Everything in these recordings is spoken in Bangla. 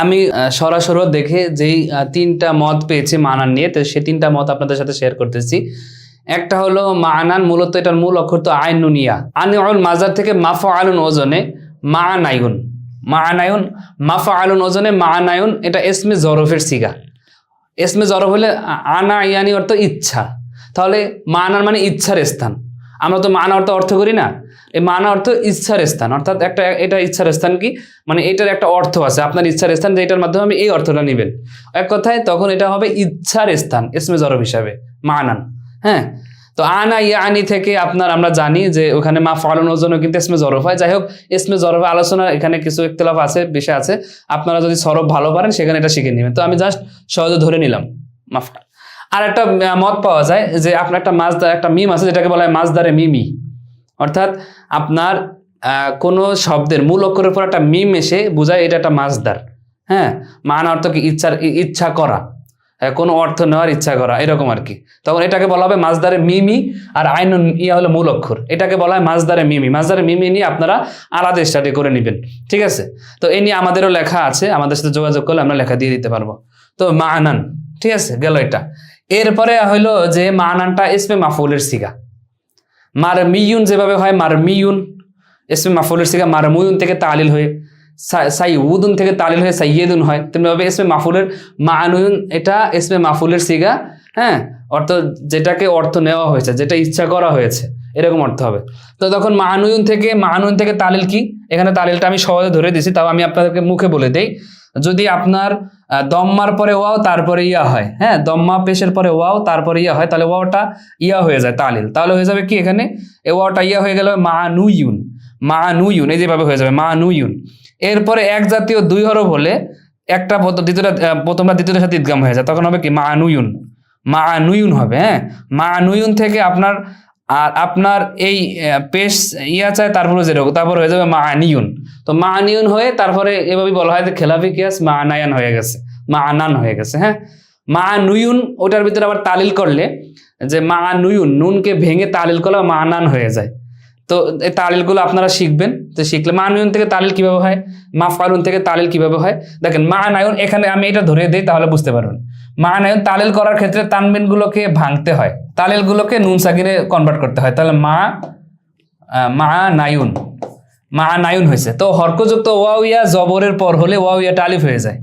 আমি সরাসরি দেখে যেই তিনটা মত পেয়েছি মানান নিয়ে, তো সেই তিনটা মত আপনাদের সাথে শেয়ার করতেছি। একটা হলো মানান, মূলত এটার মূল অক্ষর তো আইন নুনিয়া। আনিউন মাজার থেকে মাফআলুন ওজনে মানায়ুন, মানায়ুন মাফআলুন ওজনে মানায়ুন, এটা ইসমে জরফের সিগা। ইসমে জরফ হলে আনা ইয়ানি অর্থ ইচ্ছা, তাহলে মানান মানে ইচ্ছার স্থান। আমরা তো মানা অর্থ করি না, এই মানা অর্থ ইচ্ছার স্থান, অর্থাৎ এটা ইচ্ছার স্থান কি মানে এটার একটা অর্থ আছে, আপনার ইচ্ছার স্থান, যে এটার মাধ্যমে আমি এই অর্থটা নেবেন এক কথায়, তখন এটা হবে ইচ্ছার স্থান ইসমে জরফ হিসাবে মানান। হ্যাঁ, তো আনা ইয়ানি থেকে আমরা জানি যে ওখানে মাফআলুন ওজনও কিন্তু ইসমে জরফ হয়। যাই হোক, ইসমে জরফে আলোচনা এখানে কিছু ইখতিলাফ আছে, বিষয় আছে, আপনারা যদি সরফ ভালো পারেন সেখানে এটা শিখে নেবেন। তো আমি জাস্ট সহজে ধরে নিলাম মাফআল। আর একটা মত পাওয়া যায় যে আপনার একটা মাসদার, একটা মিম আছে যেটাকে বলা হয় মাসদারে মিমি, অর্থাৎ আপনার কোনো শব্দের মূল অক্ষরের পর একটা মিম এসে বোঝায় এটা একটা মাসদার। হ্যাঁ, মানা অর্থ কি ইচ্ছা করা, কোনো অর্থ নেওয়ার ইচ্ছা করা, এরকম আর কি। তখন এটাকে বলা হবে মাসদারে মিমি, আর আইনুন ইয়া হলো মূল অক্ষর, এটাকে বলা হয় মাসদারে মিমি। মাসদারে মিমি নিয়ে আপনারা আলাদা স্টাডি করে নেবেন, ঠিক আছে? তো এই নিয়ে আমাদেরও লেখা আছে, আমাদের সাথে যোগাযোগ করলে আমরা লেখা দিয়ে দিতে পারবো। তো মানান, ঠিক আছে, গেল এটা। এরপরে হইলো যে মানানটা ইসমে মাফউলের সিগা। মারমিউন যেভাবে হয় মারমিউন ইসমে মাফউলের সিগা, মারমুয়ুন থেকে তালিল হয়ে সাইয়ুদুন থেকে তালিল হয়ে সাইয়্যিদুন হয়, তেমনিভাবে ইসমে মাফউলের মানুন, এটা ইসমে মাফউলের সিগা। হ্যাঁ, অর্থ যেটাকে অর্থ নেওয়া হয়েছে, যেটা ইচ্ছা করা হয়েছে, এরকম অর্থ হবে। তো তখন মানুন থেকে তালিল কি, এখানে তালিলটা আমি সহজে ধরে দিছি, তাও আমি আপনাদেরকে মুখে বলে দেই। যদি আপনার দম্মার পরে ওয়াও তারপরে ইয়া হয়, হ্যাঁ, দম্মা পেশের পরে ওয়াও তারপরে ইয়া হয়, তাহলে ওয়াওটা ইয়া হয়ে যায় তালিল, তাহলে হয়ে যাবে কি এখানে এ ওয়াওটা ইয়া হয়ে গেল মানুয়ুন, মানুয়ুন, এই যেভাবে হয়ে যাবে মানুয়ুন। এরপরে এক জাতীয় দুই হরফ হলে একটা প্রথমটা দ্বিতীয়টার সাথে ইদগাম হয়ে যায়, তখন হবে কি মানুয়ুন, মানুয়ুন হবে। হ্যাঁ, মানুয়ুন থেকে আপনার এই পেশ ইয়া চায় তারপরে যেরকম, তারপর হয়ে যাবে মানিয়ুন। তো মানিয়ুন হয়ে তারপরে এভাবে বলা হয় যে খেলাফি কিয়াস মানায়ান হয়ে গেছে, মানান হয়ে গেছে। হ্যাঁ, মানুয়ুন ওটার ভিতরে আবার তালিল করলে, যে মানুয়ুন নুনকে ভেঙে তালিল করলে মানান হয়ে যায়। তো এই তালিলগুলো আপনারা শিখবেন। তো শিখলে মানুয়ুন থেকে তালিল কিভাবে হয়, মাফআলুন থেকে তালিল কিভাবে হয়, দেখেন মানায়ুন, এখানে আমি এটা ধরে দিই তাহলে বুঝতে পারবেন। মানায়ুন তালিল করার ক্ষেত্রে তানবিনগুলোকে ভাঙতে হয়, তালিলগুলোকে নুন সাকিনে কনভার্ট করতে হয়, তাহলে মানায়ুন, মানায়ুন হয়েছে। তো হরকযুক্ত ওয়াও ইয়া জবরের পর হলে ওয়াও ইয়াটা আলিফ হয়ে যায়,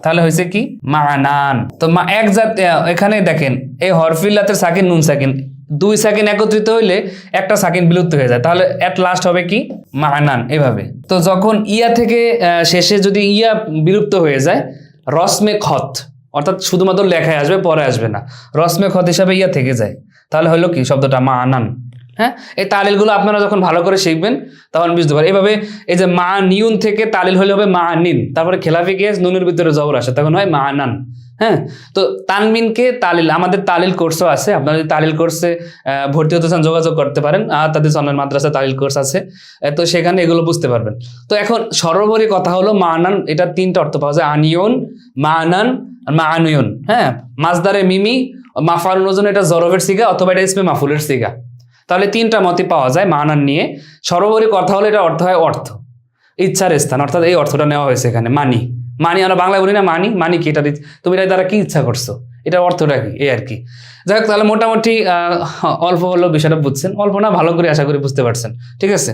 তাহলে হয়েছে কি মানান। তো এক জাত এখানে দেখেন এই হরফিল্লাতের সাকিন নুন সাকিন, দুই সাকিন একত্রিত হইলে একটা সাকিন বিলুপ্ত হয়ে যায়, তাহলে এট লাস্ট হবে কি মানান, এভাবে। তো যখন ইয়া থেকে শেষে যদি ইয়া বিলুপ্ত হয়ে যায়, রসমে খত, অর্থাৎ শুধুমাত্র লেখায় আসবে পরে আসবে না, রসমে খত হিসাবে ইয়া থেকে যায়, তাহলে হলো কি শব্দটা মানান। হ্যাঁ, এই তালিলগুলো আপনারা যখন ভালো করে শিখবেন তখন বুঝতে পারেন। এইভাবে এই যে মানিউন থেকে তালিল হলে হবে মানিন, তারপরে খেলাফি গিয়ে নুনের ভিতরে জবর আসে, তখন হয় মানান। হ্যাঁ, তো তানমিনকে তালিল, আমাদের তালিল কোর্সও আছে, আপনারা যদি তালিল কোর্সে ভর্তি হতে চান যোগাযোগ করতে পারেন, তাদের অনলাইন মাদ্রাসা তালিল কোর্স আছে, তো সেখানে এগুলো বুঝতে পারবেন। তো এখন সর্বোপরি কথা হলো মানান, এটা তিনটা অর্থ পাওয়া যায়, আনিয়ন, মানান, মানুয়ুন। হ্যাঁ, মাসদারে মিমি, মাফআলুন ওজন, এটা জরফের সিগা অথবা এটা ইসমে মাফউলের সিগা। তাহলে তিনটা মতই পাওয়া যায় মানান নিয়ে। সর্বোপরি কথা হলো এটা অর্থ হয় অর্থ, ইচ্ছার স্থান, অর্থাৎ এই অর্থটা নেওয়া হয়েছে এখানে। মানি, আমরা বাংলায় বলি না মানি কি, এটা তুমি এটা দ্বারা কি ইচ্ছা করছো, এটার অর্থটা কি, এই আর কি। যাই হোক, তাহলে মোটামুটি অল্প হলেও বিষয়টা বুঝছেন, অল্প না ভালো করে আশা করি বুঝতে পারছেন, ঠিক আছে।